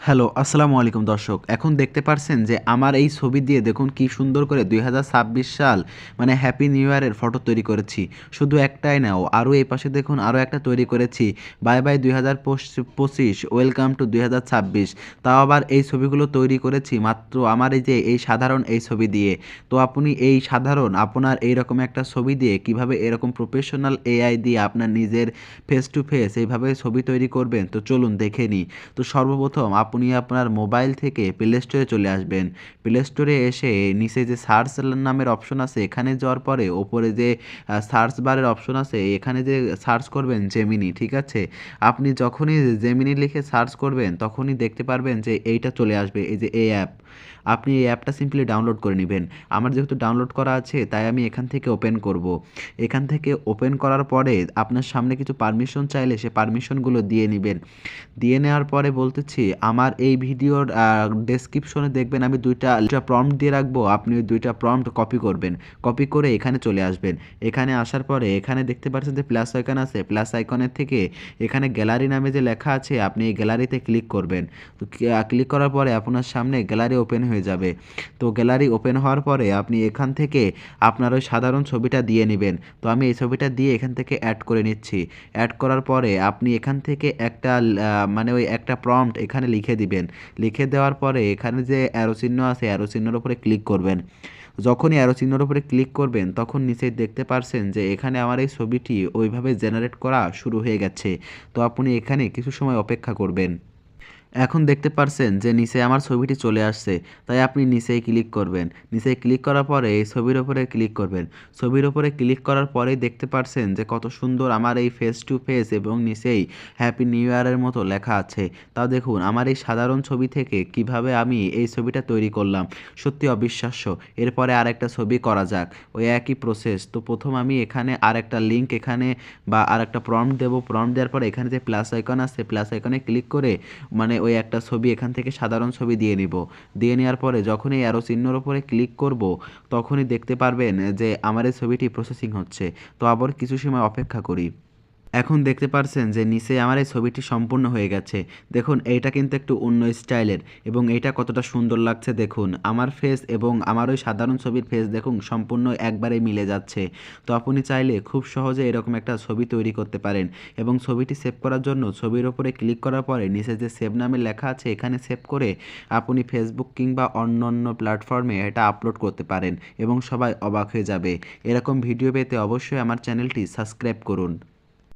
Hello, আসসালামু আলাইকুম দর্শক। এখন দেখতে পারছেন যে আমার এই ছবি দিয়ে দেখুন কি সুন্দর করে ২০২৬ সাল মানে হ্যাপি নিউ ইয়ারের ফটো তৈরি করেছি। শুধু একটাই না, আরও এই পাশে দেখুন আরও একটা তৈরি করেছি। Bye, bye ২০২৫ welcome to ২০২৬। তাও আবার এই ছবিগুলো তৈরি করেছি মাত্র আমার এই যে এই সাধারণ এই ছবি দিয়ে। তো আপনি এই সাধারণ আপনার এইরকম একটা ছবি দিয়ে কিভাবে এরকম প্রফেশনাল এআই দিয়ে আপনার নিজের ফেস টু ফেস এইভাবে ছবি তৈরি করবেন, তো চলুন দেখে নিই। তো সর্বপ্রথম আপনি আপনার মোবাইল থেকে প্লে স্টোরে চলে আসবেন। প্লে স্টোরে এসে নিচে যে সার্চ নামের অপশন আছে এখানে যাওয়ার পরে ওপরে যে সার্চ বারের অপশন আছে এখানে যে সার্চ করবেন জেমিনি, ঠিক আছে? আপনি যখনই জেমিনি লিখে সার্চ করবেন তখনই দেখতে পারবেন যে এইটা চলে আসবে, এই যে এই অ্যাপ। আপনি এই অ্যাপটা সিম্পলি ডাউনলোড করে নেবেন। আমার যেহেতু ডাউনলোড করা আছে তাই আমি এখান থেকে ওপেন করব। এখান থেকে ওপেন করার পরে আপনার সামনে কিছু পারমিশন চাইলে সে পারমিশনগুলো দিয়ে নেবেন। দিয়ে নেওয়ার পরে বলতেছি আমার এই ভিডিওর ডেসক্রিপশনে দেখবেন আমি দুইটা প্রম্পট দিয়ে রাখবো। আপনি ওই দুইটা প্রম্পট কপি করবেন। কপি করে এখানে চলে আসবেন। এখানে আসার পরে এখানে দেখতে পাচ্ছেন যে প্লাস আইকন আছে। প্লাস আইকনের থেকে এখানে গ্যালারি নামে যে লেখা আছে আপনি এই গ্যালারিতে ক্লিক করবেন। তো ক্লিক করার পরে আপনার সামনে গ্যালারি ওপেন হয়ে যাবে। তো গ্যালারি ওপেন হওয়ার পরে আপনি এখান থেকে আপনার ওই সাধারণ ছবিটা দিয়ে নেবেন। তো আমি এই ছবিটা দিয়ে এখান থেকে অ্যাড করে নিচ্ছি। অ্যাড করার পরে আপনি এখান থেকে একটা মানে ওই একটা প্রম্পট এখানে লিখে দিবেন। লিখে দেওয়ার পরে এখানে যে অ্যারো চিহ্ন আছে অ্যারো চিহ্নের উপরে ক্লিক করবেন। যখনই অ্যারো চিহ্নের উপরে ক্লিক করবেন তখন নিচেই দেখতে পারছেন যে এখানে আমার এই ছবিটি ওইভাবে জেনারেট করা শুরু হয়ে গেছে। তো আপনি এখানে কিছু সময় অপেক্ষা করবেন। এখন দেখতে পারছেন যে নিচে আমার ছবিটি চলে আসছে, তাই আপনি নিচেই ক্লিক করবেন। নিচে ক্লিক করার পরে এই ছবির ওপরে ক্লিক করবেন। ছবির ওপরে ক্লিক করার পরেই দেখতে পারছেন যে কত সুন্দর আমার এই ফেস টু ফেস এবং নিচেই হ্যাপি নিউ ইয়ারের মতো লেখা আছে। তাও দেখুন আমার এই সাধারণ ছবি থেকে কিভাবে আমি এই ছবিটা তৈরি করলাম, সত্যি অবিশ্বাস্য। এরপরে আরেকটা ছবি করা যাক, ওই একই প্রসেস। তো প্রথম আমি এখানে আরেকটা লিঙ্ক এখানে বা আরেকটা প্রম্পট দেবো। প্রম্পট দেওয়ার পরে এখানে যে প্লাস আইকন আছে প্লাস আইকনে ক্লিক করে মানে ওই একটা ছবি এখান থেকে সাধারণ ছবি দিয়ে নিব। দিয়ে নেওয়ার পরে যখনই অ্যারো চিহ্নর উপরে ক্লিক করব তখনই দেখতে পারবেন যে আমার এই ছবিটি প্রসেসিং হচ্ছে। তো আবার কিছু সময় অপেক্ষা করি। এখন দেখতে পারছেন যে নিচে আমার এই ছবিটি সম্পূর্ণ হয়ে গেছে। দেখুন এইটা কিন্তু একটু অন্য স্টাইলের এবং এইটা কতটা সুন্দর লাগছে দেখুন। আমার ফেস এবং আমার ওই সাধারণ ছবির ফেস দেখুন সম্পূর্ণ একবারে মিলে যাচ্ছে। তো আপনি চাইলে খুব সহজে এরকম একটা ছবি তৈরি করতে পারেন এবং ছবিটি সেভ করার জন্য ছবির ওপরে ক্লিক করার পরে নিচে যে সেভ নামে লেখা আছে এখানে সেভ করে আপনি ফেসবুক কিংবা অন্যান্য প্ল্যাটফর্মে এটা আপলোড করতে পারেন এবং সবাই অবাক হয়ে যাবে। এরকম ভিডিও পেতে অবশ্যই আমার চ্যানেলটি সাবস্ক্রাইব করুন।